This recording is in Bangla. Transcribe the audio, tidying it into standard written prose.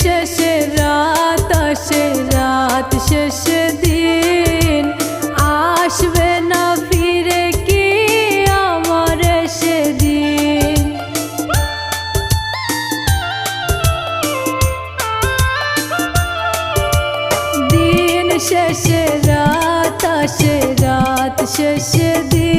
শেষে রাত আসে, রাত শেষে দিন আসবে না ফিরে কি আমার সেদিন। দিন শেষে রাত আসে, রাত শেষে দিন